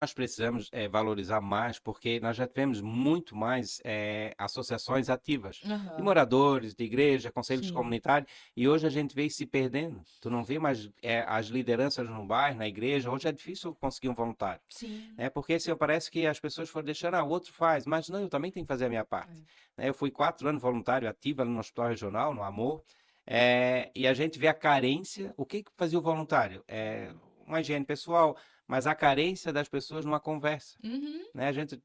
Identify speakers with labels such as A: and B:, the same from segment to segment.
A: nós precisamos valorizar mais, porque nós já tivemos muito mais associações ativas, de
B: Aham.
A: moradores, de igreja, conselhos
B: Sim.
A: comunitários, e hoje a gente vê isso se perdendo. Tu não vê mais as lideranças no bairro, na igreja, hoje é difícil conseguir um voluntário.
B: Sim.
A: Né? Porque assim, parece que as pessoas foram deixando, o outro faz, mas não, eu também tenho que fazer a minha parte.
B: É.
A: Né? Eu fui 4 anos voluntário ativo ali no Hospital Regional, no Amor, e a gente vê a carência. O que fazia o voluntário? Uma higiene pessoal, mas a carência das pessoas numa conversa.
B: Uhum.
A: Né? A gente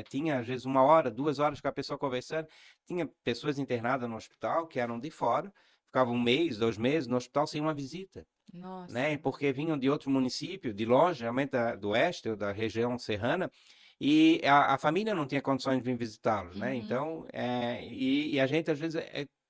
A: tinha, às vezes, 1 hora, 2 horas com a pessoa conversando. Tinha pessoas internadas no hospital que eram de fora, ficavam 1 mês, 2 meses no hospital sem uma visita. Né?
B: Nossa.
A: Porque vinham de outro município, de longe, realmente do oeste ou da região serrana, e a família não tinha condições de vir visitá-los, né?
B: Uhum.
A: Então, e a gente às vezes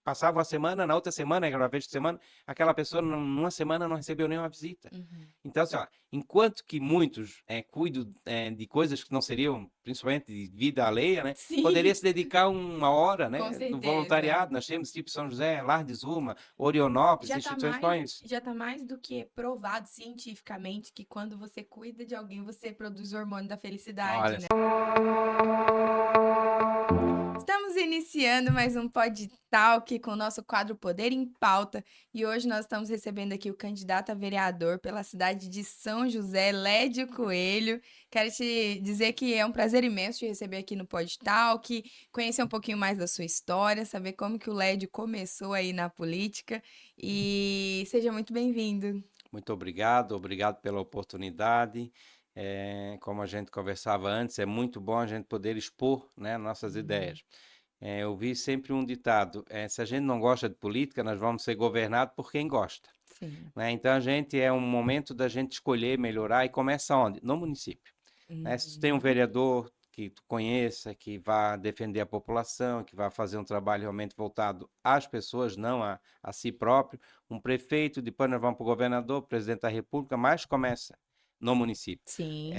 A: passava uma semana, na outra semana, aquela vez de semana, aquela pessoa numa semana não recebeu nenhuma visita.
B: Uhum.
A: Então, assim, ó, enquanto que muitos cuidam de coisas que não seriam, principalmente de vida alheia, né? Poderia
B: Sim,
A: se dedicar 1 hora,
B: com
A: né, do
B: certeza.
A: voluntariado. Nós temos tipo São José, Lar de Zuma, Orionópolis, instituições.
B: Já tá mais do que provado cientificamente que quando você cuida de alguém, você produz o hormônio da felicidade,
A: Olha,
B: né? Estamos iniciando mais um Pod Talk com o nosso quadro Poder em Pauta e hoje nós estamos recebendo aqui o candidato a vereador pela cidade de São José, Lédio Coelho. Quero te dizer que é um prazer imenso te receber aqui no Pod Talk, conhecer um pouquinho mais da sua história, saber como que o Lédio começou aí na política e seja muito bem-vindo.
A: muito obrigado, obrigado pela oportunidade. Como a gente conversava antes, é muito bom a gente poder expor, né, nossas
B: Uhum.
A: ideias. Eu vi sempre um ditado: se a gente não gosta de política, nós vamos ser governados por quem gosta.
B: Sim.
A: Né? Então, é um momento da gente escolher, melhorar, e começa onde? No município. Né? Se tu tem um
B: Uhum.
A: vereador que tu conheça, que vá defender a população, que vá fazer um trabalho realmente voltado às pessoas, não a si próprio, um prefeito, depois nós vamos para o governador, presidente da república, mas começa no município.
B: Sim.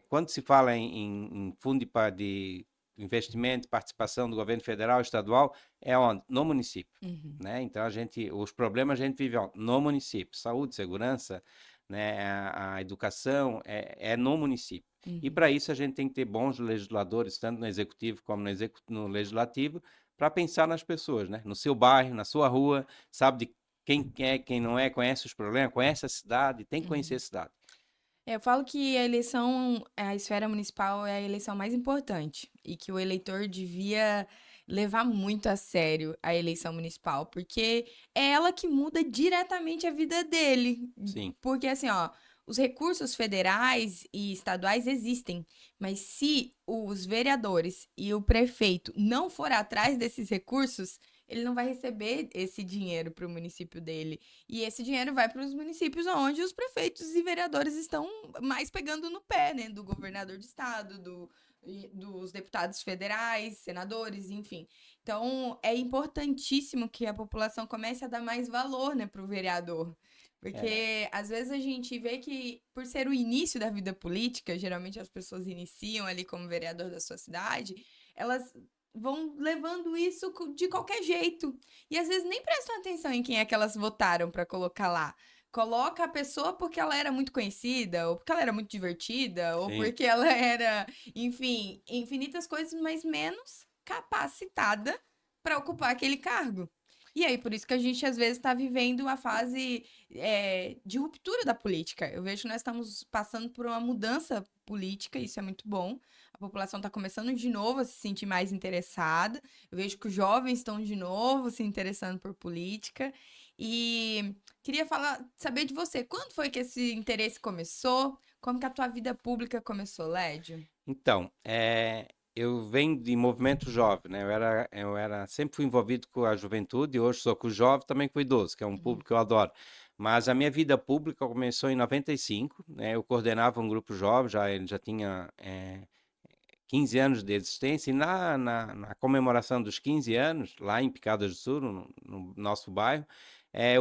A: Quando se fala em fundo de investimento, participação do governo federal, estadual, é onde? No município.
B: Uhum.
A: Né? Então, os problemas a gente vive onde? No município. Saúde, segurança, né? A educação é no município. E
B: Uhum.
A: para isso a gente tem que ter bons legisladores, tanto no executivo como no legislativo, para pensar nas pessoas, né? No seu bairro, na sua rua, sabe de quem é, quem não é, conhece os problemas, conhece a cidade, tem que conhecer a
B: Uhum.
A: cidade.
B: Eu falo que a eleição, a esfera municipal é a eleição mais importante e que o eleitor devia levar muito a sério a eleição municipal, porque é ela que muda diretamente a vida dele.
A: Sim,
B: Porque assim, ó, os recursos federais e estaduais existem, mas se os vereadores e o prefeito não for atrás desses recursos, ele não vai receber esse dinheiro para o município dele. E esse dinheiro vai para os municípios onde os prefeitos e vereadores estão mais pegando no pé, né? Do governador de estado, dos deputados federais, senadores, enfim. Então, é importantíssimo que a população comece a dar mais valor, né, para o vereador.
A: é,
B: Porque às vezes a gente vê que, por ser o início da vida política, geralmente as pessoas iniciam ali como vereador da sua cidade, elas vão levando isso de qualquer jeito. E às vezes nem prestam atenção em quem é que elas votaram para colocar lá. Coloca a pessoa porque ela era muito conhecida, ou porque ela era muito divertida, ou
A: sim.
B: porque ela era, enfim, infinitas coisas, mas menos capacitada para ocupar aquele cargo. E aí, por isso que a gente às vezes está vivendo uma fase de ruptura da política. Eu vejo que nós estamos passando por uma mudança política, isso é muito bom. A população está começando de novo a se sentir mais interessada. Eu vejo que os jovens estão de novo se interessando por política. E queria saber de você, quando foi que esse interesse começou? Como que a tua vida pública começou, Lédio?
A: Então, eu venho de movimento jovem, né? Sempre fui envolvido com a juventude, e hoje sou com o jovem, também com o idoso, que é um
B: Uhum.
A: público que eu adoro. Mas a minha vida pública começou em 95, né? Eu coordenava um grupo jovem, ele já tinha 15 anos de existência, e na comemoração dos 15 anos, lá em Picadas do Sul, no nosso bairro,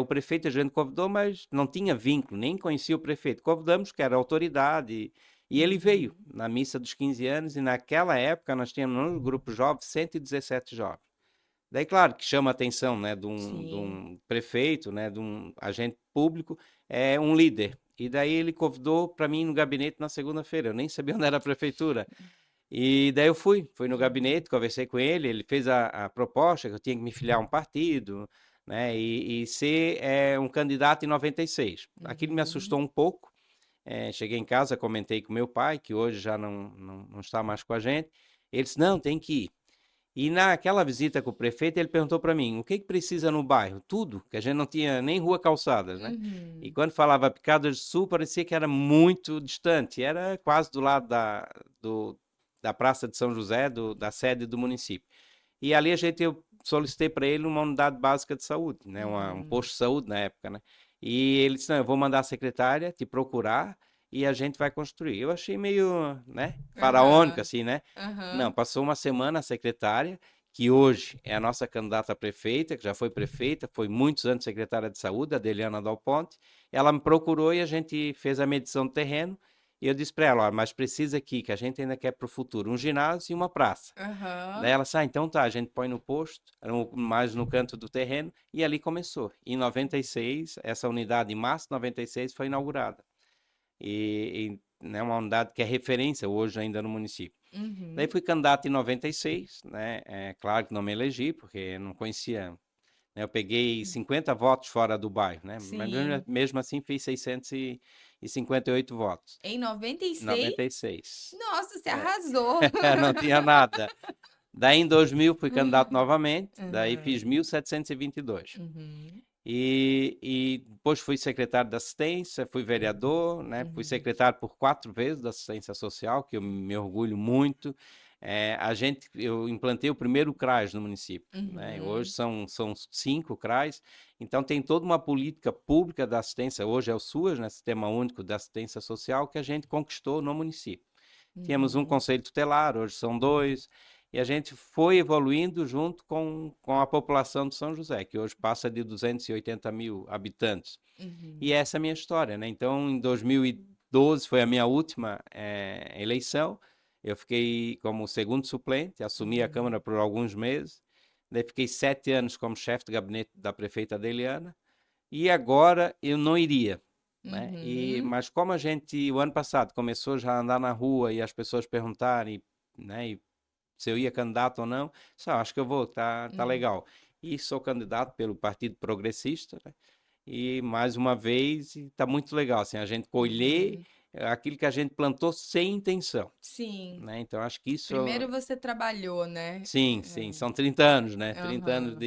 A: o prefeito a gente convidou, mas não tinha vínculo, nem conhecia o prefeito. Convidamos, que era autoridade, e ele veio
B: Uhum.
A: na missa dos 15 anos, e naquela época nós tínhamos no grupo jovem 117 jovens. Daí, claro, que chama a atenção, né, de
B: Sim.
A: um prefeito, né, de um agente público, um líder. E daí ele convidou para mim ir no gabinete na segunda-feira. Eu nem sabia onde era a prefeitura. E daí eu fui no
B: Uhum.
A: gabinete, conversei com ele fez a proposta que eu tinha que me filiar a um partido, né, e ser um candidato em 96. Aquilo me
B: Uhum.
A: assustou um pouco. Cheguei em casa, comentei com meu pai, que hoje já não está mais com a gente. Ele disse: não, tem que ir. E naquela visita com o prefeito, ele perguntou para mim: o que que precisa no bairro? Tudo, que a gente não tinha nem rua calçadas, né? E
B: Uhum.
A: quando falava Picadas do Sul, parecia que era muito distante, era quase do lado da Praça de São José, da sede do município. E ali eu solicitei para ele uma unidade básica de saúde, né? Um
B: Uhum.
A: posto de saúde na época, né? E ele disse: não, eu vou mandar a secretária te procurar e a gente vai construir. Eu achei meio, né, faraônico,
B: Aham.
A: assim, né? Não,
B: Aham.
A: passou uma semana a secretária, que hoje é a nossa candidata a prefeita, que já foi prefeita, foi muitos anos secretária de saúde, a Adeliana Dal Ponte. Ela me procurou e a gente fez a medição do terreno. E eu disse para ela: ó, mas precisa aqui, que a gente ainda quer para o futuro, um ginásio e uma praça. Daí
B: Aham.
A: ela disse: ah, então tá, a gente põe no posto, mais no canto do terreno, e ali começou. Em 96, essa unidade, em março de 96, foi inaugurada. Né, uma unidade que é referência hoje ainda no município. Daí
B: Uhum.
A: fui candidato em 96, né? Claro que não me elegi, porque não conhecia, né? Eu peguei 50 votos fora do bairro, né? Mas
B: Sim.
A: mesmo assim fiz 658 votos.
B: Em 96?
A: 96.
B: Nossa, você
A: É,
B: arrasou.
A: não tinha nada. Daí em 2000 fui candidato novamente, daí fiz
B: Aham.
A: 1.722.
B: Uhum.
A: E depois fui secretário de assistência, fui vereador, né? Fui
B: Uhum.
A: secretário por 4 vezes da assistência social, que eu me orgulho muito. Eu implantei o primeiro CRAS no município, né? Hoje
B: Uhum.
A: são 5 CRAS, então tem toda uma política pública da assistência, hoje é o SUAS, né? Sistema Único da Assistência Social, que a gente conquistou no município. Tínhamos um
B: Uhum.
A: conselho tutelar, hoje são 2, e a gente foi evoluindo junto com a população de São José, que hoje passa de 280 mil habitantes. E
B: Uhum.
A: essa é a minha história, né? Então, em 2012 foi a minha última eleição. Eu fiquei como segundo suplente, assumi a
B: Uhum.
A: Câmara por alguns meses. Daí fiquei 7 anos como chefe de gabinete da prefeita Adeliana. E agora eu não iria, né?
B: Uhum.
A: Mas como o ano passado, começou já a andar na rua e as pessoas perguntarem, né, se eu ia candidato ou não, só acho que eu vou, tá
B: Uhum.
A: legal. E sou candidato pelo Partido Progressista, né? E mais uma vez está muito legal, assim, a gente colher
B: Uhum.
A: aquilo que a gente plantou sem intenção,
B: Sim.
A: né? Então acho que isso,
B: Primeiro você trabalhou, né?
A: sim, sim,
B: É.
A: são 30 anos, né? 30 anos
B: Aham.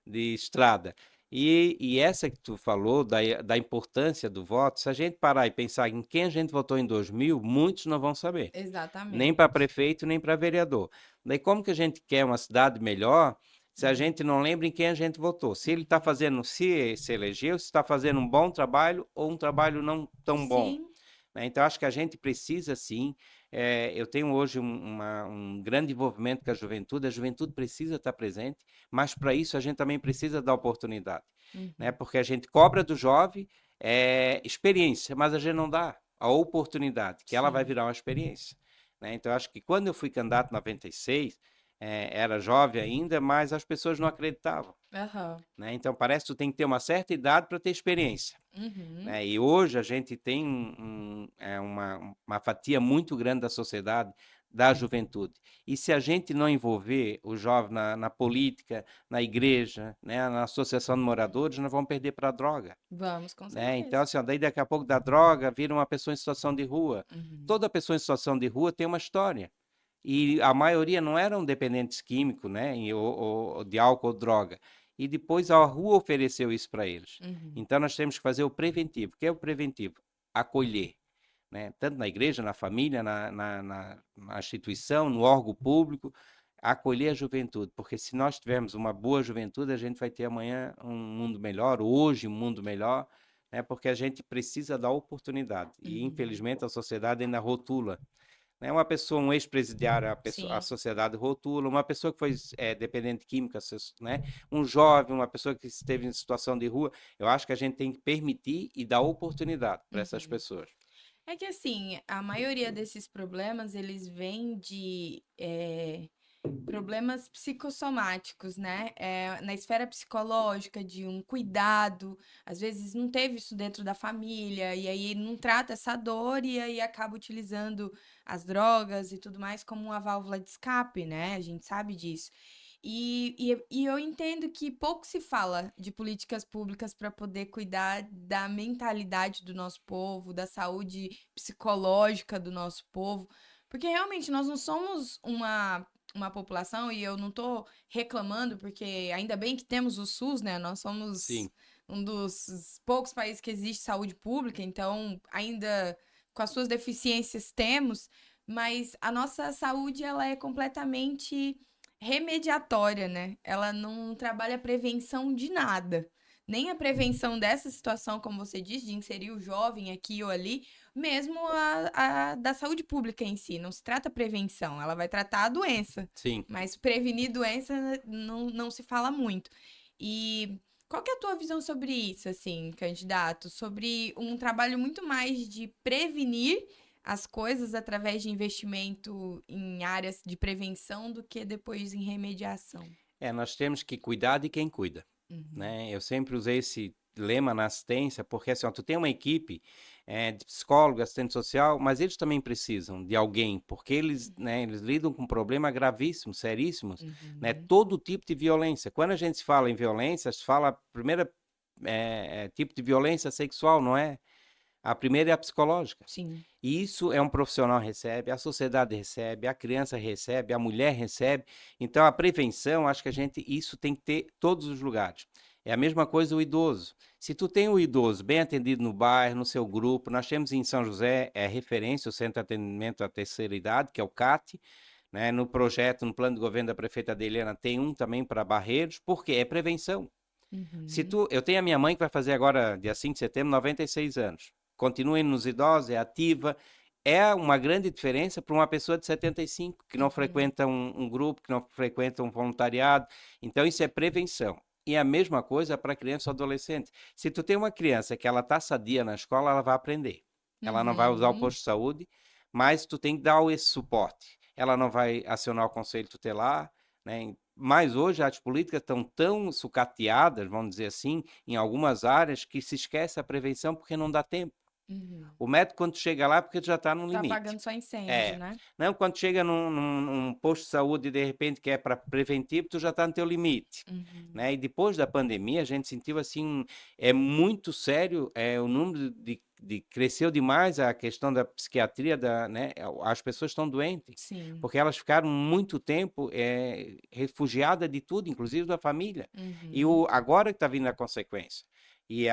A: de estrada. E essa que tu falou, da importância do voto, se a gente parar e pensar em quem a gente votou em 2000, muitos não vão saber. Nem para
B: Exatamente.
A: prefeito, nem para vereador. Daí, como que a gente quer uma cidade melhor se a
B: Uhum.
A: gente não lembra em quem a gente votou? Se ele está
B: Uhum.
A: fazendo, se elegeu, se está fazendo um bom trabalho ou um trabalho não tão bom,
B: Sim.
A: né? Então, acho que a gente precisa, sim. Eu tenho hoje um grande envolvimento com a juventude precisa estar presente, mas para isso a gente também precisa dar oportunidade, né?
B: Uhum.
A: Porque a gente cobra do jovem experiência, mas a gente não dá a oportunidade, que ela vai
B: Sim.
A: virar uma experiência, né? Então, acho que quando eu fui candidato em 96, era jovem ainda, mas as pessoas não acreditavam,
B: Aham.
A: né? Então, parece que tu tem que ter uma certa idade para ter experiência,
B: Uhum.
A: né? E hoje a gente tem uma fatia muito grande da sociedade, da juventude. E se a gente não envolver o jovem na política, na igreja, né, na associação de moradores, nós vamos perder para a droga.
B: Vamos, com
A: Né? Então,
B: certeza.
A: assim, ó, daí daqui a pouco da droga vira uma pessoa em situação de rua.
B: Uhum.
A: Toda pessoa em situação de rua tem uma história. E a maioria não eram dependentes químicos, né? Ou de álcool ou droga. E depois a rua ofereceu isso para eles.
B: Uhum.
A: Então nós temos que fazer o preventivo. O que é o preventivo? Acolher, né? Tanto na igreja, na família, na instituição, no órgão público, acolher a juventude. Porque se nós tivermos uma boa juventude, a gente vai ter amanhã um mundo melhor, hoje um mundo melhor, né? Porque a gente precisa dar oportunidade. E
B: Uhum.
A: infelizmente a sociedade ainda rotula, né? Uma pessoa, um ex-presidiário, a
B: Sim.
A: sociedade rotula, uma pessoa que foi dependente química, né? Um jovem, uma pessoa que esteve em situação de rua, eu acho que a gente tem que permitir e dar oportunidade para essas
B: Uhum.
A: pessoas.
B: É que assim, a maioria desses problemas, eles vêm problemas psicossomáticos, né? Na esfera psicológica, de um cuidado, às vezes não teve isso dentro da família, e aí não trata essa dor, e aí acaba utilizando as drogas e tudo mais como uma válvula de escape, né? A gente sabe disso. E eu entendo que pouco se fala de políticas públicas para poder cuidar da mentalidade do nosso povo, da saúde psicológica do nosso povo, porque realmente nós não somos uma população, e eu não tô reclamando, porque ainda bem que temos o SUS, né? Nós somos
A: Sim,
B: um dos poucos países que existe saúde pública, então ainda com as suas deficiências temos, mas a nossa saúde ela é completamente remediatória, né? Ela não trabalha a prevenção de nada. Nem a prevenção dessa situação, como você disse, de inserir o jovem aqui ou ali, mesmo a da saúde pública em si. Não se trata prevenção, ela vai tratar a doença.
A: sim.
B: Mas prevenir doença não se fala muito. E qual que é a tua visão sobre isso, assim, candidato? Sobre um trabalho muito mais de prevenir as coisas através de investimento em áreas de prevenção do que depois em remediação.
A: Nós temos que cuidar de quem cuida,
B: Uhum,
A: né? Eu sempre usei esse lema na assistência, porque assim, ó, tu tem uma equipe de psicólogo, assistente social, mas eles também precisam de alguém, porque eles, né, eles lidam com problemas gravíssimos, seríssimos, né?
B: uhum,
A: Todo tipo de violência. Quando a gente se fala em violência, se fala, a primeira tipo de violência sexual, não é? A primeira é a psicológica.
B: sim.
A: E isso é um profissional recebe, a sociedade recebe, a criança recebe, a mulher recebe. Então, a prevenção, acho que a gente, isso tem que ter todos os lugares. É a mesma coisa o idoso. Se tu tem o idoso bem atendido no bairro, no seu grupo, nós temos em São José, referência, o Centro de Atendimento à Terceira Idade, que é o CAT, né? No projeto, no plano de governo da prefeita Adeliana, tem um também para Barreiros, porque é prevenção. Se
B: Uhum,
A: tu, eu tenho a minha mãe que vai fazer agora, dia 5 de setembro, 96 anos. Continua indo nos idosos, é ativa. É uma grande diferença para uma pessoa de 75, que não
B: uhum,
A: frequenta um grupo, que não frequenta um voluntariado. Então, isso é prevenção. E a mesma coisa para criança ou adolescente. Se tu tem uma criança que ela está sadia na escola, ela vai aprender. Ela não vai usar o
B: uhum,
A: posto de saúde, mas tu tem que dar esse suporte. Ela não vai acionar o conselho tutelar, né? Mas hoje as políticas estão tão sucateadas, vamos dizer assim, em algumas áreas, que se esquece a prevenção porque não dá tempo.
B: uhum.
A: O médico, quando chega lá, é porque já está no
B: Tá
A: limite.
B: apagando só incêndio,
A: É.
B: né?
A: Não, quando chega num posto de saúde e de repente que é para preventivo, tu já está no teu limite.
B: Uhum,
A: Né? E depois da pandemia, a gente sentiu assim, é muito sério, o número cresceu demais a questão da psiquiatria, né? As pessoas estão doentes,
B: sim.
A: porque elas ficaram muito tempo refugiadas de tudo, inclusive da família. E
B: Uhum,
A: agora que está vindo a consequência. E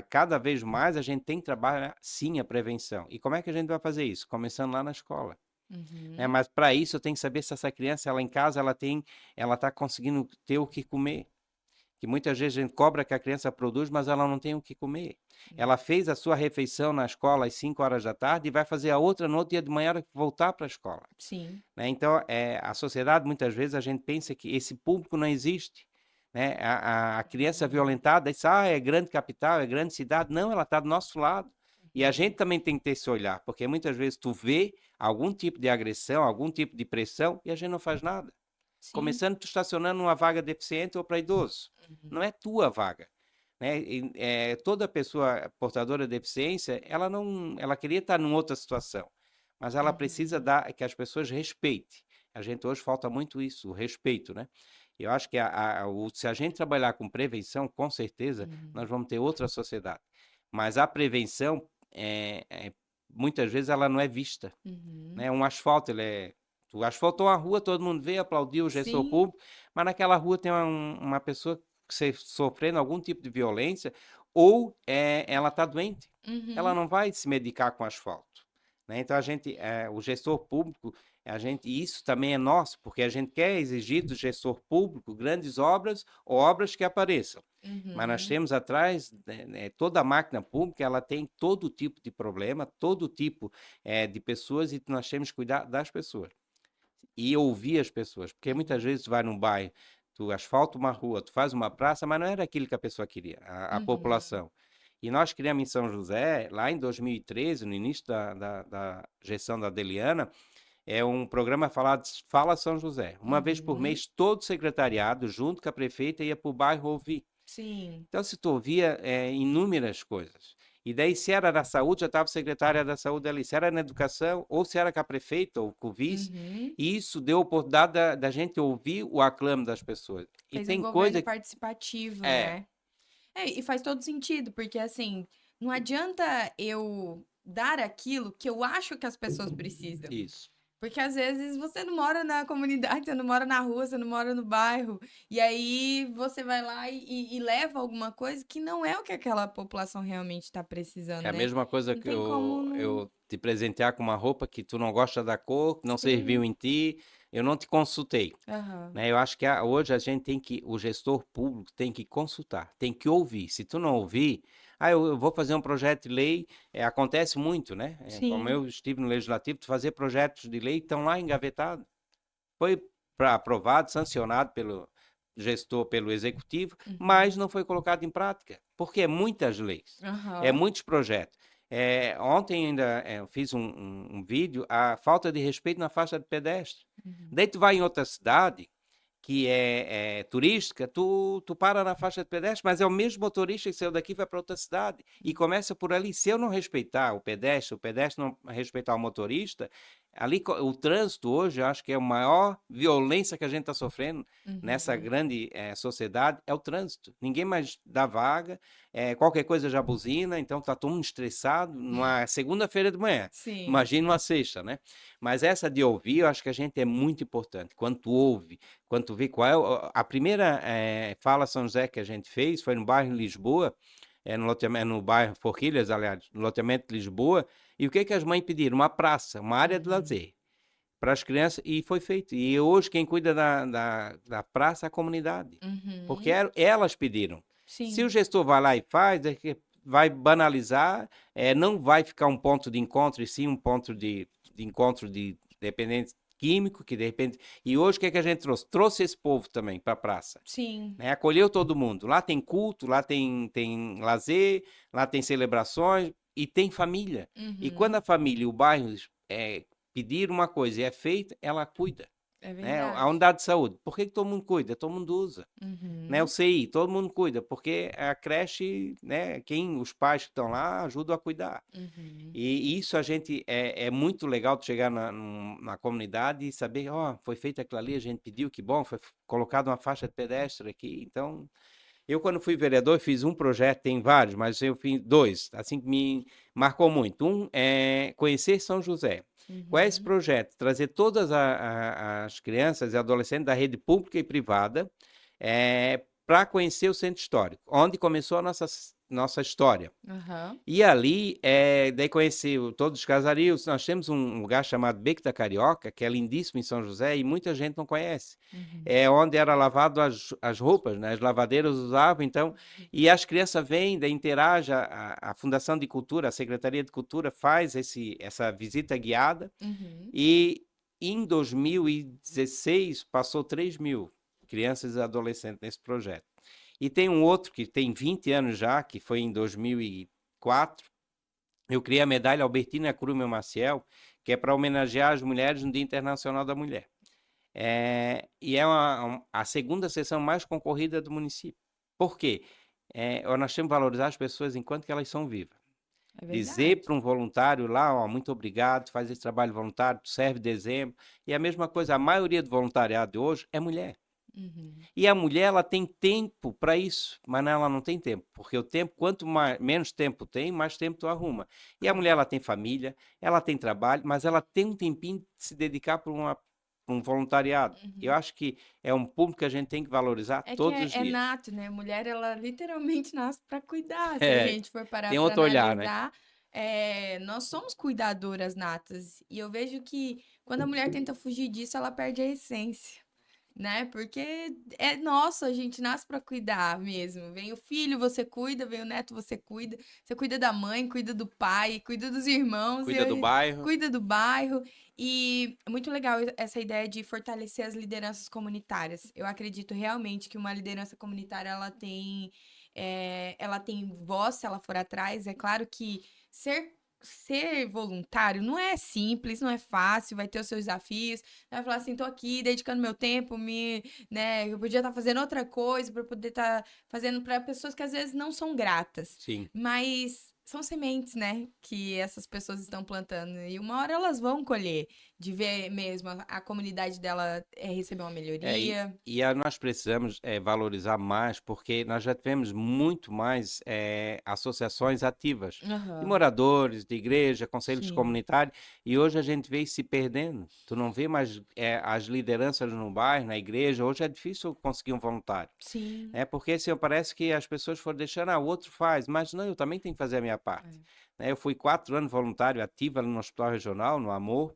A: cada vez mais a gente tem que trabalhar, sim, a prevenção. E como é que a gente vai fazer isso? Começando lá na escola. Né?
B: uhum,
A: Mas para isso eu tenho que saber se essa criança, ela em casa, ela está conseguindo ter o que comer. Que muitas vezes a gente cobra que a criança produz, mas ela não tem o que comer. Ela fez a sua refeição na escola às 5 horas da tarde e vai fazer a outra no outro dia de manhã hora que voltar para a escola.
B: sim.
A: Né? Então, a sociedade, muitas vezes, a gente pensa que esse público não existe. Né? A criança
B: Uhum,
A: violentada diz, é grande capital, é grande cidade. Não, ela está do nosso lado. E a gente
B: uhum,
A: também tem que ter esse olhar, porque muitas vezes tu vê algum tipo de agressão, algum tipo de pressão e a gente não faz nada.
B: sim.
A: Começando tu estacionando uma vaga deficiente ou para idoso.
B: Uhum,
A: Não é tua vaga. Né? Toda pessoa portadora de deficiência, ela queria estar numa outra situação, mas ela precisa
B: uhum,
A: dar que as pessoas respeitem. A gente hoje falta muito isso, o respeito, né? Eu acho que se a gente trabalhar com prevenção, com certeza
B: uhum,
A: nós vamos ter outra sociedade. Mas a prevenção, muitas vezes, ela não é vista.
B: uhum.
A: Né? Um asfalto, tu asfaltou uma rua, todo mundo vê, aplaudiu o gestor
B: Sim.
A: público, mas naquela rua tem uma pessoa sofrendo algum tipo de violência ou ela está doente. Ela
B: Uhum,
A: não vai se medicar com asfalto. Né? Então, o gestor público, e isso também é nosso, porque a gente quer exigir do gestor público grandes obras ou obras que apareçam. Mas nós
B: uhum,
A: temos atrás, toda a máquina pública, ela tem todo tipo de problema, todo tipo de pessoas, e nós temos que cuidar das pessoas. E ouvir as pessoas, porque muitas
B: uhum,
A: vezes tu vai num bairro, tu asfalta uma rua, tu faz uma praça, mas não era aquilo que a pessoa queria, a
B: uhum,
A: população. E nós criamos em São José, lá em 2013, no início da gestão da Adeliana, é um programa falado Fala São José. Uma vez por
B: Uhum.
A: mês, todo o secretariado, junto com a prefeita, ia para o bairro ouvir.
B: Sim.
A: Então, se tu ouvia inúmeras coisas. E daí, se era da saúde, já estava secretária da saúde ali. Se era na educação, ou se era com a prefeita, ou com o vice.
B: Uhum.
A: E isso deu a oportunidade da gente ouvir o aclame das pessoas. E
B: Fez um
A: tem
B: governo
A: coisa que...
B: participativo,
A: É,
B: né? É, e faz todo sentido, porque assim, não adianta eu dar aquilo que eu acho que as pessoas precisam.
A: isso.
B: Porque às vezes você não mora na comunidade, você não mora na rua, você não mora no bairro. E aí você vai lá e leva alguma coisa que não é o que aquela população realmente está precisando,
A: É a
B: né?
A: mesma coisa
B: Não
A: que
B: tem como não.
A: eu te presentear com uma roupa que tu não gosta da cor, que não serviu
B: Sim.
A: em ti, eu não te consultei.
B: Aham.
A: Né? Eu acho que hoje a gente tem que, o gestor público tem que consultar, tem que ouvir. Se tu não ouvir, eu vou fazer um projeto de lei, acontece muito, né? Como
B: Sim.
A: eu estive no Legislativo, tu fazer projetos de lei que estão lá engavetados. Foi aprovado, sancionado pelo gestor, pelo executivo, mas
B: Uhum.
A: não foi colocado em prática, porque é muitas leis, é
B: Aham.
A: muitos projetos. Ontem ainda eu fiz um vídeo, a falta de respeito na faixa de pedestre.
B: Uhum.
A: Daí tu vai em outra cidade, que é turística, tu para na faixa de pedestre, mas é o mesmo motorista que saiu daqui e vai para outra cidade. E começa por ali. Se eu não respeitar o pedestre não respeitar o motorista, ali o trânsito hoje, eu acho que é a maior violência que a gente está sofrendo nessa
B: Uhum.
A: grande sociedade, é o trânsito. Ninguém mais dá vaga, qualquer coisa já buzina, então está todo mundo estressado numa segunda-feira de manhã.
B: Sim.
A: Imagina uma sexta, né? Mas essa de ouvir, eu acho que a gente é muito importante. Quando tu ouve, quando tu vê qual é a primeira Fala São José que a gente fez, foi no bairro Lisboa, no loteamento, no bairro Forquilhas, aliás, no loteamento de Lisboa, e o que que as mães pediram? Uma praça, uma área de
B: Uhum.
A: lazer para as crianças, e foi feito. E hoje quem cuida da praça é a comunidade, porque
B: Uhum.
A: elas pediram. Se o
B: Sim.
A: gestor vai lá e faz, vai banalizar, não vai ficar um ponto de encontro, e sim um ponto de encontro de dependentes químico, que de repente... E hoje o que é que a gente trouxe? Trouxe esse povo também para a praça.
B: Sim.
A: Né? Acolheu todo mundo. Lá tem culto, lá tem lazer, lá tem celebrações e tem família. E quando
B: Uhum.
A: a família e o bairro pedir uma coisa e é feita, ela cuida.
B: É
A: Né?
B: verdade.
A: A unidade de saúde, por que todo mundo cuida? Todo mundo usa. Né? O
B: Uhum.
A: CI, todo mundo cuida, porque a creche, né, os pais que estão lá ajudam a cuidar.
B: Uhum.
A: E isso a gente é muito legal de chegar na comunidade e saber, ó, foi feito aquilo ali, a gente pediu, que bom, foi colocado uma faixa de pedestre aqui. Então, eu quando fui vereador fiz um projeto, tem vários, mas eu fiz dois, assim que me marcou muito. Um é conhecer São José. Qual é esse
B: Uhum.
A: projeto? Trazer todas as crianças e adolescentes da rede pública e privada para conhecer o centro histórico, onde começou a nossa história.
B: Aham.
A: E ali, daí conheci todos os casarios. Nós temos um lugar chamado Beco da Carioca, que é lindíssimo em São José, e muita gente não conhece.
B: Uhum.
A: É onde era lavado as roupas, né? As lavadeiras usavam, então, e as crianças vêm, daí interage, a Fundação de Cultura, a Secretaria de Cultura faz essa visita guiada,
B: Uhum.
A: e em 2016 passou 3.000 crianças e adolescentes nesse projeto. E tem um outro que tem 20 anos já, que foi em 2004. Eu criei a medalha Albertina Krumel Maciel, que é para homenagear as mulheres no Dia Internacional da Mulher. E é a segunda sessão mais concorrida do município. Por quê? Nós temos que valorizar as pessoas enquanto que elas são vivas.
B: É
A: Dizer
B: verdade.
A: para um voluntário lá, ó, muito obrigado, faz esse trabalho voluntário, serve de exemplo. E a mesma coisa, a maioria do voluntariado de hoje é mulher.
B: Uhum.
A: E a mulher, ela tem tempo para isso, mas ela não tem tempo, porque o tempo, quanto menos tempo tem, mais tempo tu arruma. E a mulher,
B: Claro.
A: ela tem família, ela tem trabalho, mas ela tem um tempinho de se dedicar para um voluntariado. Eu
B: Uhum.
A: acho que é um público que a gente tem que valorizar
B: É que
A: todos os
B: é
A: dias.
B: nato, né? Mulher, ela literalmente nasce para cuidar. Se a
A: É,
B: gente for parar
A: tem
B: para
A: outro olhar, né?
B: analisar, nós somos cuidadoras natas. E eu vejo que quando a mulher tenta fugir disso, ela perde a essência. Né? Porque é nosso, a gente nasce para cuidar mesmo. Vem o filho, você cuida, vem o neto, você cuida da mãe, cuida do pai, cuida dos irmãos
A: Cuida do bairro.
B: cuida do bairro. E é muito legal essa ideia de fortalecer as lideranças comunitárias. Eu acredito realmente que uma liderança comunitária ela tem voz se ela for atrás. É claro que ser ser voluntário não é simples, não é fácil, vai ter os seus desafios. Vai falar assim, tô aqui dedicando meu tempo, né, eu podia estar fazendo outra coisa para poder estar fazendo para pessoas que às vezes não são gratas.
A: Sim.
B: Mas são sementes, né, que essas pessoas estão plantando e uma hora elas vão colher, de ver mesmo a comunidade dela receber uma
A: É,
B: melhoria.
A: nós precisamos valorizar mais, porque nós já tivemos muito mais associações ativas de
B: Aham.
A: moradores, de igreja, conselhos
B: Sim.
A: comunitários, e hoje a gente vê isso se perdendo. Tu não vê mais as lideranças no bairro, na igreja. Hoje é difícil conseguir um voluntário.
B: Sim.
A: Porque assim, parece que as pessoas foram deixando, o outro faz, mas não, eu também tenho que fazer a minha parte.
B: É.
A: Eu fui 4 anos voluntário ativo ali no Hospital Regional, no Amor,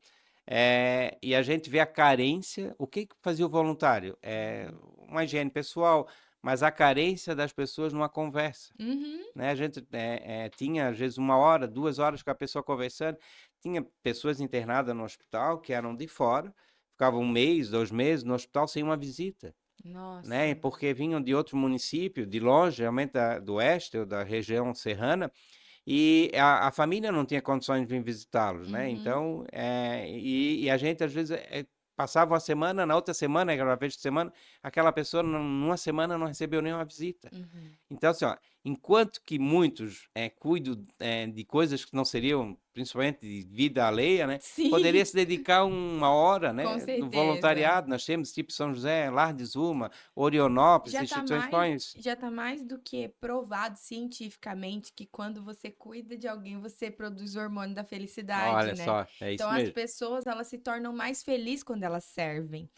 A: e a gente vê a carência. O que que fazia o voluntário? Uma higiene pessoal, mas a carência das pessoas numa conversa.
B: Uhum.
A: A gente tinha, às vezes, 1 hora, 2 horas com a pessoa conversando. Tinha pessoas internadas no hospital que eram de fora, ficavam 1 mês, 2 meses no hospital sem uma visita.
B: Nossa.
A: Porque vinham de outro município, de longe, realmente do oeste ou da região serrana, e a família não tinha condições de vir visitá-los, né?
B: Uhum.
A: Então, e a gente às vezes passava uma semana, na outra semana, aquela vez de semana, aquela pessoa numa semana não recebeu nenhuma visita.
B: Uhum.
A: Então, assim, ó, enquanto que muitos cuidam de coisas que não seriam, principalmente de vida alheia, né? Poderia
B: Sim,
A: se dedicar 1 hora,
B: com
A: né, do
B: certeza.
A: voluntariado. Nós temos tipo São José, Lar de Zuma, Orionópolis,
B: Já tá mais,
A: instituições.
B: já tá mais do que provado cientificamente que quando você cuida de alguém, você produz o hormônio da felicidade,
A: Olha
B: né?
A: só, é
B: Então
A: isso
B: as
A: mesmo.
B: pessoas, elas se tornam mais felizes quando elas servem.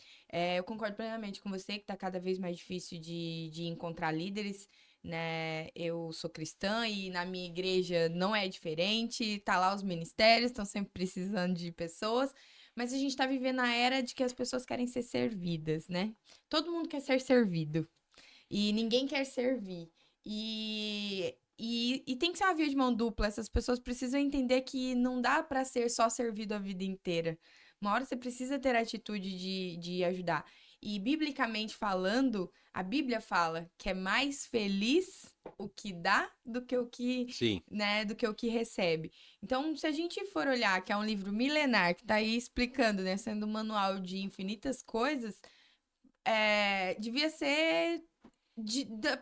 B: Eu concordo plenamente com você que tá cada vez mais difícil de encontrar líderes, né? Eu sou cristã e na minha igreja não é diferente. Tá lá os ministérios, estão sempre precisando de pessoas. Mas a gente tá vivendo a era de que as pessoas querem ser servidas, né? Todo mundo quer ser servido. E ninguém quer servir. E tem que ser uma via de mão dupla. Essas pessoas precisam entender que não dá para ser só servido a vida inteira. Uma hora você precisa ter a atitude de ajudar. E biblicamente falando, a Bíblia fala que é mais feliz o que dá do que o que,
A: Sim.
B: né, do que o que recebe. Então, se a gente for olhar que é um livro milenar que está aí explicando, né, sendo um manual de infinitas coisas, devia ser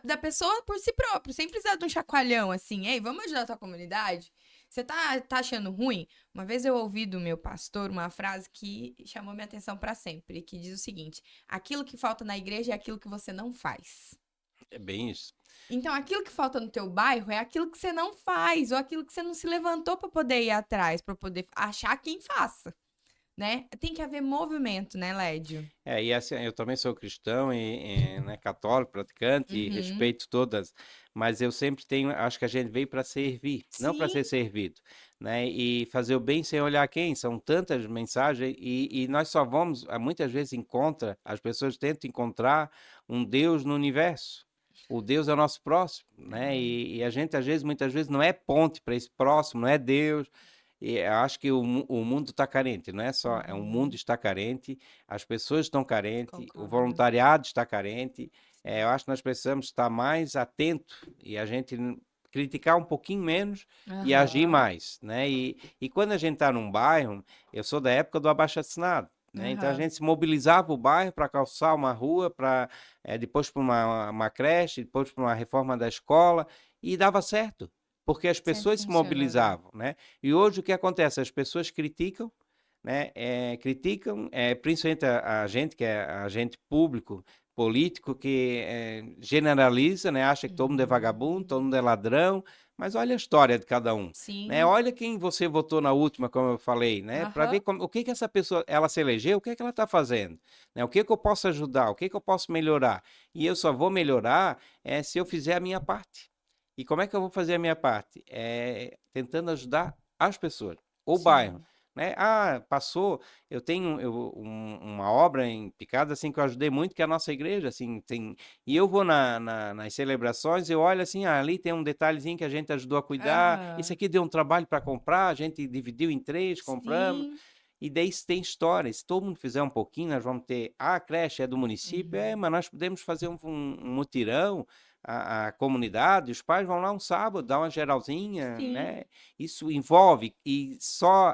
B: da pessoa por si próprio, sem precisar de um chacoalhão assim, ei, vamos ajudar a tua comunidade? Você tá achando ruim? Uma vez eu ouvi do meu pastor uma frase que chamou minha atenção para sempre, que diz o seguinte: aquilo que falta na igreja é aquilo que você não faz.
A: É bem isso.
B: Então, aquilo que falta no teu bairro é aquilo que você não faz, ou aquilo que você não se levantou para poder ir atrás, para poder achar quem faça, né? Tem que haver movimento, né, Lédio?
A: E assim, eu também sou cristão e, né, católico, praticante, e
B: Uhum.
A: respeito todas, mas eu sempre tenho, acho que a gente veio para servir, não para ser
B: Sim.
A: servido, né? E fazer o bem sem olhar quem. São tantas mensagens e nós só vamos, muitas vezes encontra, as pessoas tentam encontrar um Deus no universo. O Deus é o nosso próximo, né?
B: É.
A: E a gente, às vezes, muitas vezes, não é ponte para esse próximo, não é Deus. E eu acho que o mundo está carente, não é só, o mundo
B: Uhum.
A: está carente, as pessoas estão carentes, o
B: Concordo.
A: voluntariado está carente.
B: Sim.
A: Eu acho que nós precisamos estar mais atento e a gente criticar um pouquinho menos e agir
B: Aham.
A: mais, né? E quando a gente está num bairro, eu sou da época do abaixo-assinado, né? Então a
B: Aham.
A: gente se mobilizava o bairro para calçar uma rua, para depois para uma creche, depois para uma reforma da escola e dava certo, porque as
B: Sempre
A: pessoas se
B: funcionou.
A: mobilizavam, né? E hoje o que acontece? As pessoas criticam, né? Criticam, principalmente a gente que é agente público, político, que generaliza, né? Acha que todo mundo é vagabundo, todo
B: Uhum.
A: mundo é ladrão, mas olha a história de cada um, né?
B: Sim.
A: Olha quem você votou na última, como eu falei, né? Para
B: Aham.
A: ver o que que essa pessoa, ela se elegeu, o que é que ela está fazendo, né? O que que eu posso ajudar, o que que eu posso melhorar. E eu só vou melhorar se eu fizer a minha parte. E como é que eu vou fazer a minha parte? Tentando ajudar as pessoas, o bairro,
B: Sim.
A: né? Ah, passou, eu tenho uma obra em Picada, assim, que eu ajudei muito, que é a nossa igreja, assim, tem... E eu vou nas celebrações, eu olho assim, ali tem um detalhezinho que a gente ajudou a cuidar, isso
B: Aham.
A: aqui deu um trabalho para comprar, a gente dividiu em três, compramos,
B: Sim.
A: e daí se tem história, se todo mundo fizer um pouquinho, nós vamos ter, a creche é do município,
B: Uhum.
A: mas nós podemos fazer um mutirão, a comunidade, os pais vão lá um sábado, dá uma geralzinha,
B: Sim.
A: né? Isso envolve e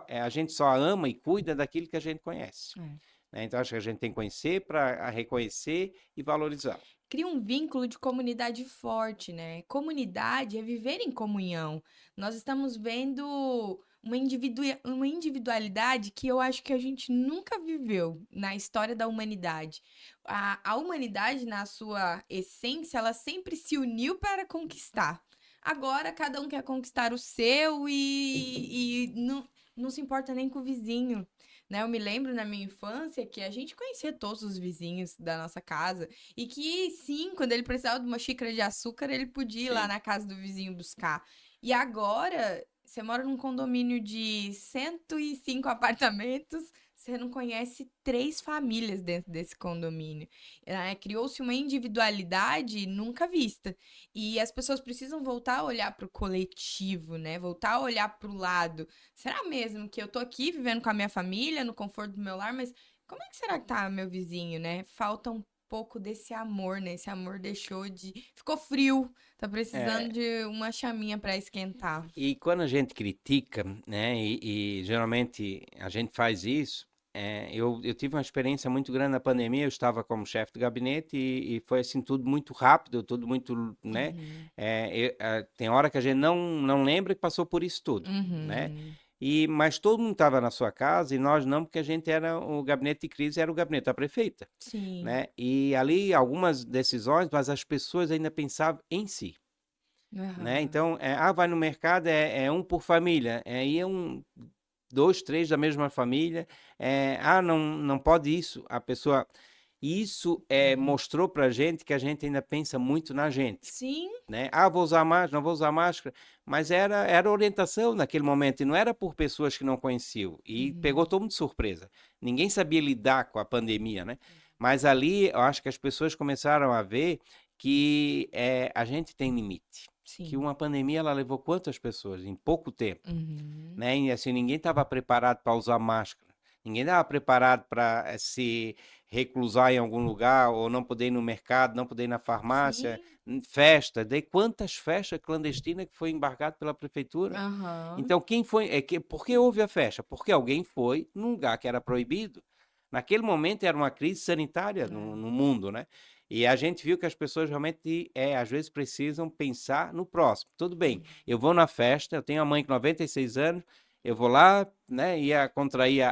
A: a gente só ama e cuida daquilo que a gente conhece. Né? Então, acho que a gente tem que conhecer para reconhecer e valorizar.
B: Cria um vínculo de comunidade forte, né? Comunidade é viver em comunhão. Nós estamos vendo uma individualidade que eu acho que a gente nunca viveu na história da humanidade. A humanidade, na sua essência, ela sempre se uniu para conquistar. Agora, cada um quer conquistar o seu e não se importa nem com o vizinho. Né? Eu me lembro na minha infância que a gente conhecia todos os vizinhos da nossa casa. E que, sim, quando ele precisava de uma xícara de açúcar, ele podia ir lá
A: Sim.
B: na casa do vizinho buscar. E agora, você mora num condomínio de 105 apartamentos, você não conhece 3 famílias dentro desse condomínio. Criou-se uma individualidade nunca vista. E as pessoas precisam voltar a olhar para o coletivo, né? Voltar a olhar para o lado. Será mesmo que eu tô aqui vivendo com a minha família, no conforto do meu lar, mas como é que será que tá meu vizinho, né? Falta um pouco desse amor, né? Esse amor ficou frio, tá precisando
A: É,
B: de uma chaminha para esquentar.
A: e quando a gente critica, né, e geralmente a gente faz isso, eu tive uma experiência muito grande na pandemia, eu estava como chefe de gabinete e foi assim tudo muito rápido, tudo muito, né,
B: Uhum.
A: tem hora que a gente não lembra que passou por isso tudo, né,
B: Uhum.
A: mas todo mundo estava na sua casa e nós não, porque a gente era o gabinete de crise, era o gabinete da prefeita,
B: Sim.
A: né, e ali algumas decisões, mas as pessoas ainda pensavam em si. Né?
B: Aham.
A: Então, vai no mercado, é um por família, aí dois, três da mesma família, não pode isso, a pessoa, isso
B: Uhum.
A: mostrou pra gente que a gente ainda pensa muito na gente,
B: Sim.
A: né? Ah, vou usar máscara, não vou usar máscara, mas era orientação naquele momento, e não era por pessoas que não conheciam, e pegou
B: Uhum.
A: todo mundo de surpresa, ninguém sabia lidar com a pandemia, né? Mas ali, eu acho que as pessoas começaram a ver que a gente tem limite, que
B: Sim.
A: uma pandemia ela levou quantas pessoas em pouco tempo,
B: Uhum.
A: né? E assim, ninguém estava preparado para usar máscara, ninguém estava preparado para se reclusar em algum lugar ou não poder ir no mercado, não poder ir na farmácia,
B: Sim.
A: festa. Daí quantas festas clandestinas que foi embargado pela prefeitura?
B: Aham.
A: Então quem foi? Por que houve a festa? Porque alguém foi num lugar que era proibido. Naquele momento era uma crise sanitária
B: É.
A: no mundo, né? E a gente viu que as pessoas realmente, às vezes, precisam pensar no próximo. Tudo bem, eu vou na festa, eu tenho uma mãe com 96 anos, eu vou lá, né, ia contrair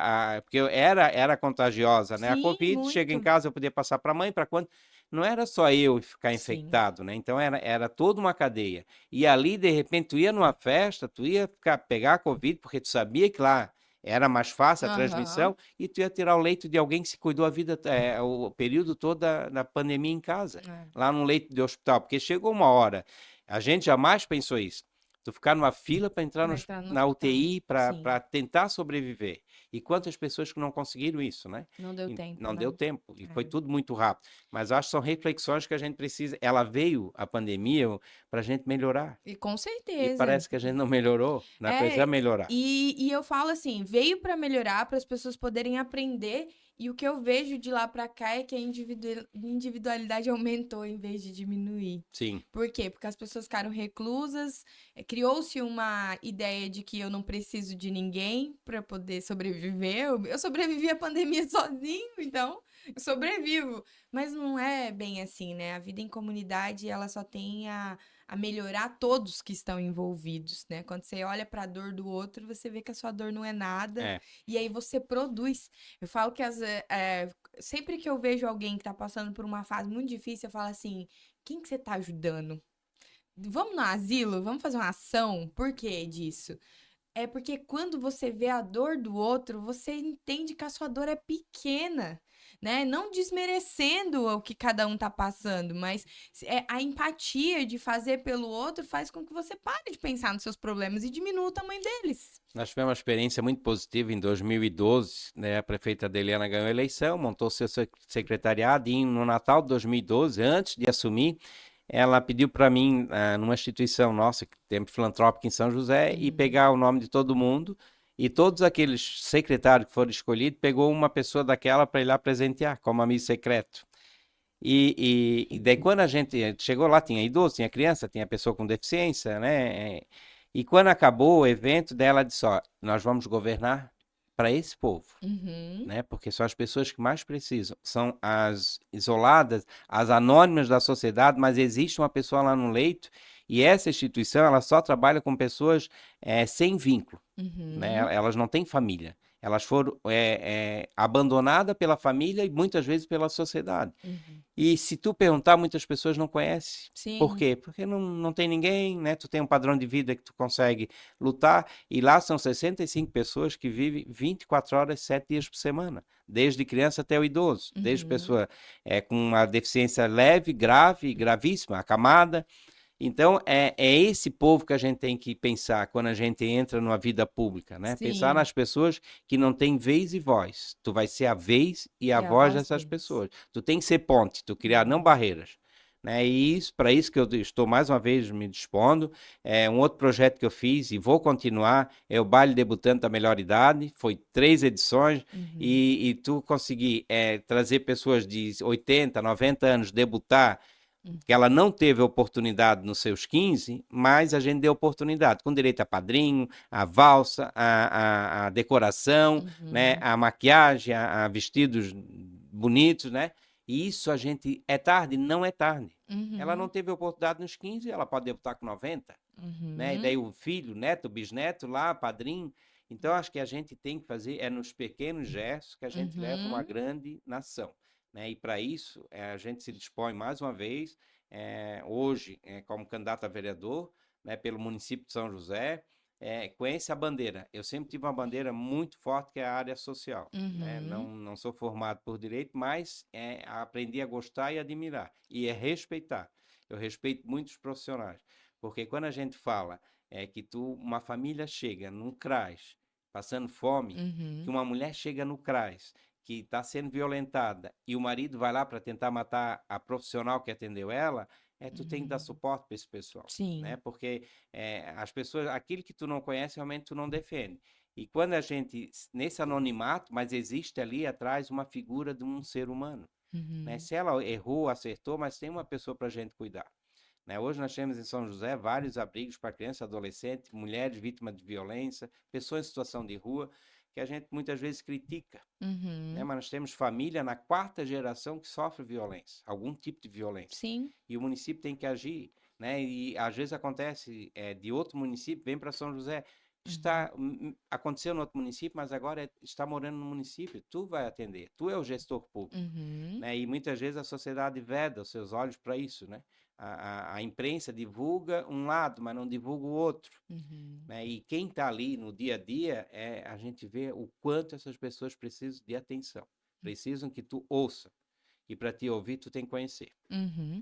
A: porque era contagiosa, né? A
B: Sim,
A: Covid, chega em
B: muito.
A: casa, eu podia passar para a mãe, para quando. Não era só eu ficar
B: Sim.
A: infectado, né? Então era toda uma cadeia. E ali, de repente, tu ia numa festa, tu ia pegar a Covid, porque tu sabia que lá era mais fácil a
B: Aham.
A: transmissão, e tu ia tirar o leito de alguém que se cuidou a vida, o período todo da pandemia em casa,
B: É.
A: lá no leito de hospital, porque chegou uma hora, a gente jamais pensou isso, tu ficar numa fila para entrar
B: Pra entrar no
A: na
B: hospital.
A: UTI
B: Sim.
A: para tentar sobreviver. E quantas pessoas que não conseguiram isso, né?
B: Não deu
A: E
B: tempo,
A: não deu
B: né?
A: tempo, e foi
B: É.
A: tudo muito rápido. Mas acho que são reflexões que a gente precisa. Ela veio, a pandemia, para a gente melhorar.
B: E com
A: E
B: certeza.
A: parece que a gente não melhorou, né? Precisa
B: É,
A: melhorar.
B: e eu falo assim, veio para melhorar, para as pessoas poderem aprender, e o que eu vejo de lá para cá é que a individualidade aumentou em vez de diminuir.
A: Sim.
B: Por quê? Porque as pessoas ficaram reclusas, criou-se uma ideia de que eu não preciso de ninguém para poder sobreviver. Eu sobrevivi à pandemia sozinho, então eu sobrevivo. Mas não é bem assim, né? A vida em comunidade, ela só tem a melhorar todos que estão envolvidos, né? Quando você olha para a dor do outro, você vê que a sua dor não é nada,
A: É.
B: e aí você produz. Eu falo que sempre que eu vejo alguém que está passando por uma fase muito difícil, eu falo assim: quem que você está ajudando? Vamos no asilo? Vamos fazer uma ação? Por que disso? É porque quando você vê a dor do outro, você entende que a sua dor é pequena, né? Não desmerecendo o que cada um tá passando, mas a empatia de fazer pelo outro faz com que você pare de pensar nos seus problemas e diminua o tamanho deles.
A: Nós tivemos uma experiência muito positiva em 2012, né? A prefeita Adeliana ganhou a eleição, montou seu secretariado e no Natal de 2012, antes de assumir, ela pediu para mim, numa instituição nossa, que tem filantrópica em São José, e
B: Uhum.
A: pegar o nome de todo mundo, e todos aqueles secretários que foram escolhidos, pegou uma pessoa daquela para ir lá presentear, como amigo secreto. E daí quando a gente chegou lá, tinha idoso, tinha criança, tinha pessoa com deficiência, né? E quando acabou o evento dela, disse, ó, nós vamos governar para esse povo,
B: Uhum.
A: né? Porque são as pessoas que mais precisam, são as isoladas, as anônimas da sociedade, mas existe uma pessoa lá no leito e essa instituição, ela só trabalha com pessoas sem vínculo, né?
B: Uhum.
A: Elas não têm família. Elas foram abandonadas pela família e muitas vezes pela sociedade.
B: Uhum.
A: E se tu perguntar, muitas pessoas não conhecem. Por
B: Sim.
A: quê? Porque não tem ninguém, né? Tu tem um padrão de vida que tu consegue lutar. E lá são 65 pessoas que vivem 24 horas, 7 dias por semana. Desde criança até o idoso. Desde
B: Uhum.
A: pessoa com uma deficiência leve, grave, gravíssima, acamada. Então, é esse povo que a gente tem que pensar quando a gente entra numa vida pública, né? Pensar
B: Sim.
A: nas pessoas que não têm vez e voz. Tu vai ser a vez e a
B: É a
A: voz
B: voz
A: dessas
B: deles.
A: pessoas. Tu tem que ser ponte, tu criar não
B: Uhum.
A: barreiras. Né? E isso, para isso que eu estou mais uma vez me dispondo. Um outro projeto que eu fiz e vou continuar é o Baile Debutante da Melhor Idade. Foi 3 edições
B: Uhum.
A: e tu conseguir trazer pessoas de 80, 90 anos debutar que
B: Uhum.
A: ela não teve oportunidade nos seus 15, mas a gente deu oportunidade, com direito a padrinho, a valsa, a decoração, né,
B: Uhum.
A: a maquiagem, a vestidos bonitos, né? E isso a gente... É tarde? Não é tarde. Ela não
B: Uhum.
A: teve oportunidade nos 15, ela pode debutar com 90, né? E
B: Uhum.
A: daí o filho, neto, bisneto lá, padrinho. Então, acho que a gente tem que fazer, nos pequenos gestos que a gente leva uma
B: Uhum.
A: grande nação. Né? E para isso, a gente se dispõe mais uma vez, hoje, como candidato a vereador, né, pelo município de São José, conhece a bandeira. Eu sempre tive uma bandeira muito forte, que é a área social. Né?
B: Uhum.
A: Não sou formado por direito, mas aprendi a gostar e admirar, e respeitar. Eu respeito muitos profissionais, porque quando a gente fala que uma família chega num CRAS, passando fome, que
B: Uhum.
A: uma mulher chega no CRAS, que está sendo violentada e o marido vai lá para tentar matar a profissional que atendeu ela, tu tem que dar
B: Uhum.
A: suporte para esse pessoal, né?
B: Sim.
A: Porque as pessoas, aquilo que tu não conhece, realmente tu não defende. E quando a gente, nesse anonimato, mas existe ali atrás uma figura de um ser humano, né?
B: Uhum.
A: Se ela errou, acertou, mas tem uma pessoa para a gente cuidar. Né? Hoje nós temos em São José vários abrigos para crianças, adolescentes, mulheres vítimas de violência, pessoas em situação de rua, que a gente muitas vezes critica. Né?
B: Uhum.
A: Mas nós temos família na 4ª geração que sofre violência, algum tipo de violência.
B: Sim.
A: E o município tem que agir. Né? E às vezes acontece de outro município, vem para São José,
B: Uhum.
A: aconteceu no outro município, mas agora está morando no município, tu vai atender, tu é o gestor público.
B: Uhum.
A: Né? E muitas vezes a sociedade veda os seus olhos para isso. Né? A imprensa divulga um lado, mas não divulga o outro.
B: Uhum.
A: Né? E quem está ali no dia a dia, a gente vê o quanto essas pessoas precisam de atenção, precisam que tu ouça. E para te ouvir, tu tem que conhecer.
B: Uhum.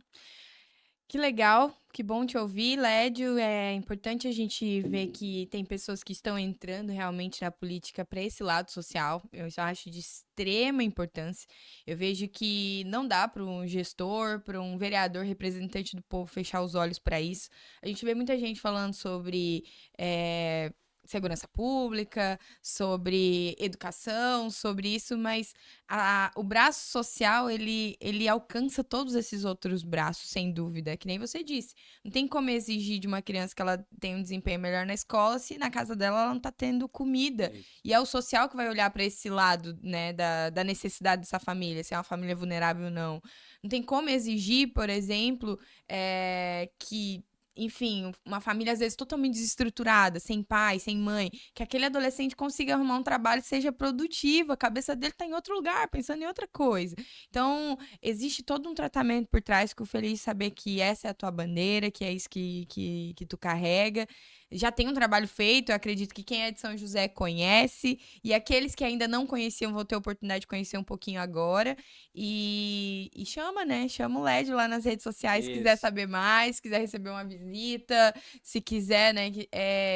B: Que legal, que bom te ouvir, Lédio. É importante a gente ver que tem pessoas que estão entrando realmente na política para esse lado social. Eu acho de extrema importância. Eu vejo que não dá para um gestor, para um vereador, representante do povo fechar os olhos para isso. A gente vê muita gente falando sobre segurança pública, sobre educação, sobre isso, mas o braço social, ele alcança todos esses outros braços, sem dúvida, que nem você disse. Não tem como exigir de uma criança que ela tenha um desempenho melhor na escola se na casa dela ela não tá tendo comida.
A: Isso.
B: E é o social que vai olhar para esse lado, né, da necessidade dessa família, se é uma família vulnerável ou não. Não tem como exigir, por exemplo, que enfim, uma família às vezes totalmente desestruturada, sem pai, sem mãe, que aquele adolescente consiga arrumar um trabalho que seja produtivo, a cabeça dele tá em outro lugar, pensando em outra coisa. Então, existe todo um tratamento por trás, fico feliz de saber que essa é a tua bandeira, que é isso que tu carrega. Já tem um trabalho feito, eu acredito que quem é de São José conhece, e aqueles que ainda não conheciam vão ter a oportunidade de conhecer um pouquinho agora. E chama, né? Chama o Lédio lá nas redes sociais se quiser
A: Isso.
B: saber mais, se quiser receber uma visita, se quiser, né,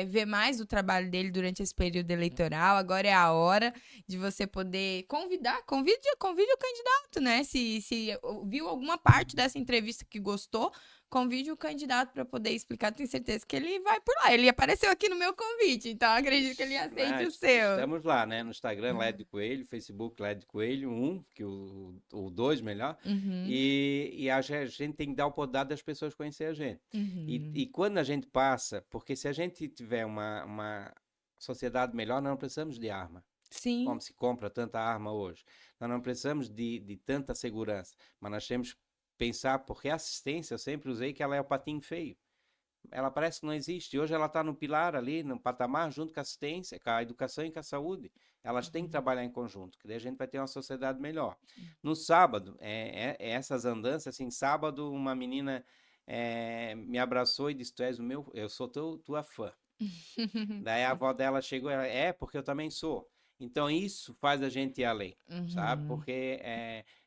B: ver mais do trabalho dele durante esse período eleitoral. Agora é a hora de você poder convide o candidato, né? Se viu alguma parte dessa entrevista que gostou, convide o candidato para poder explicar. Tenho certeza que ele vai por lá. Ele apareceu aqui no meu convite, então acredito que ele aceite o seu.
A: Estamos lá, né? No Instagram, Led Coelho, Facebook, Led Coelho, que o 2 melhor.
B: Uhum,
A: E a gente tem que dar a oportunidade das pessoas conhecer a gente.
B: uhum.
A: E quando a gente passa, porque se a gente tiver uma sociedade melhor, nós não precisamos de arma.
B: Sim.
A: Como se compra tanta arma hoje. Nós não precisamos de tanta segurança, mas nós temos que pensar, porque a assistência, eu sempre usei que ela é o patinho feio. Ela parece que não existe. Hoje ela está no pilar ali, no patamar, junto com a assistência, com a educação e com a saúde. Elas têm que trabalhar em conjunto, que daí a gente vai ter uma sociedade melhor. No sábado, essas andanças, assim, sábado uma menina me abraçou e disse, tu és o meu, eu sou tua fã. Daí a avó dela chegou, porque eu também sou. Então isso faz a gente ir além, sabe?
B: Uhum.
A: Porque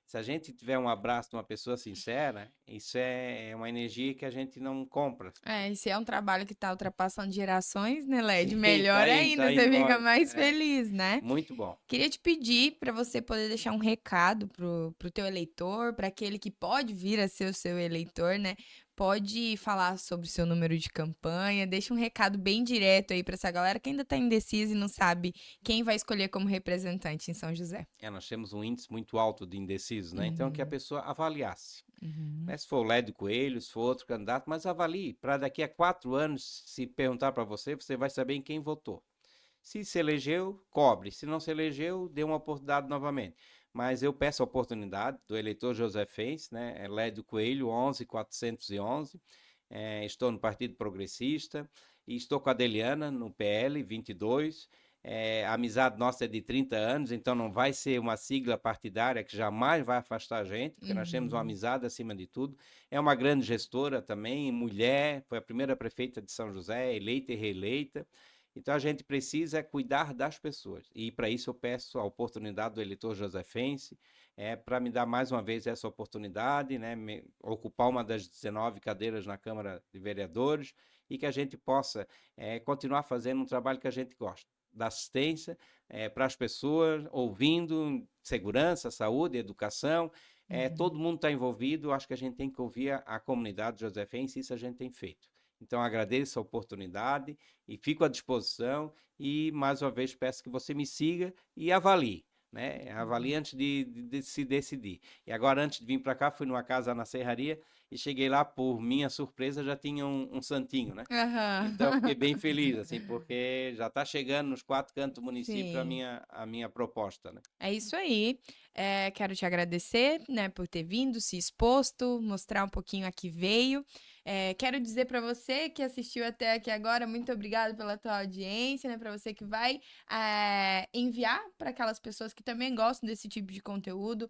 A: se a gente tiver um abraço de uma pessoa sincera, isso é uma energia que a gente não compra.
B: É, e se é um trabalho que tá ultrapassando gerações, né, Led?
A: Sim,
B: Melhor
A: tá
B: ainda,
A: indo
B: você fica
A: longe.
B: mais feliz, né?
A: Muito bom.
B: Queria te pedir para você poder deixar um recado pro teu eleitor, para aquele que pode vir a ser o seu eleitor, né? Pode falar sobre o seu número de campanha, deixa um recado bem direto aí para essa galera que ainda tá indecisa e não sabe quem vai escolher como representante em São José.
A: Nós temos um índice muito alto de indecisos, né? Então que a
B: Uhum,
A: pessoa avaliasse.
B: uhum,
A: Né? Se for o Lédio Coelho, se for outro candidato, mas avalie. Para daqui a 4 anos, se perguntar para você, você vai saber em quem votou. Se elegeu, cobre. Se não se elegeu, dê uma oportunidade novamente. Mas eu peço a oportunidade do eleitor Josefense, né? Lédio Coelho, 11411. Estou no Partido Progressista e estou com a Adeliana no PL 22. A amizade nossa é de 30 anos, então não vai ser uma sigla partidária que jamais vai afastar a gente, porque nós temos uma
B: uhum,
A: amizade acima de tudo. É uma grande gestora também, mulher, foi a primeira prefeita de São José, eleita e reeleita. Então a gente precisa cuidar das pessoas. E para isso eu peço a oportunidade do eleitor josefense, para me dar mais uma vez essa oportunidade, né, ocupar uma das 19 cadeiras na Câmara de Vereadores e que a gente possa continuar fazendo um trabalho que a gente gosta, da assistência para as pessoas, ouvindo segurança, saúde, educação.
B: uhum.
A: Todo mundo está envolvido, eu acho que a gente tem que ouvir a comunidade josefense, e isso a gente tem feito. Então agradeço a oportunidade e fico à disposição e mais uma vez peço que você me siga e avalie, né? Avalie antes de se decidir. E agora antes de vir para cá fui numa casa na Serraria e cheguei lá, por minha surpresa, já tinha um santinho, né?
B: Aham.
A: Então eu fiquei bem feliz, assim, porque já está chegando nos 4 cantos do município
B: Sim.
A: a minha proposta, né?
B: É isso aí. Quero te agradecer, né, por ter vindo, se exposto, mostrar um pouquinho a que veio. Quero dizer para você que assistiu até aqui agora, muito obrigada pela tua audiência, né, para você que vai enviar para aquelas pessoas que também gostam desse tipo de conteúdo.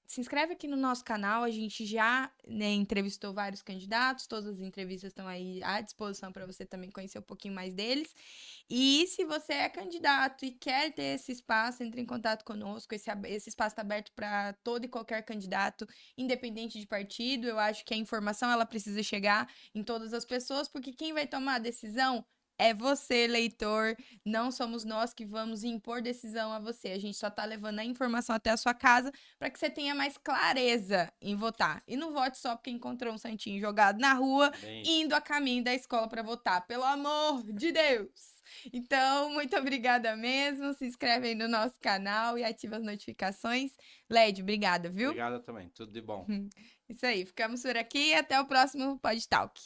B: Se inscreve aqui no nosso canal, a gente já, né, entrevistou vários candidatos, todas as entrevistas estão aí à disposição para você também conhecer um pouquinho mais deles. E se você é candidato e quer ter esse espaço, entre em contato conosco. Esse espaço está aberto para todo e qualquer candidato, independente de partido. Eu acho que a informação ela precisa chegar em todas as pessoas, porque quem vai tomar a decisão é você, eleitor. Não somos nós que vamos impor decisão a você. A gente só está levando a informação até a sua casa para que você tenha mais clareza em votar. E não vote só porque encontrou um santinho jogado na rua,
A: Bem,
B: indo a caminho da escola para votar. Pelo amor de Deus! Então, muito obrigada mesmo. Se inscreve aí no nosso canal e ativa as notificações. Led, obrigada, viu?
A: obrigado também. Tudo de bom.
B: Isso aí, ficamos por aqui e até o próximo Pod Talk.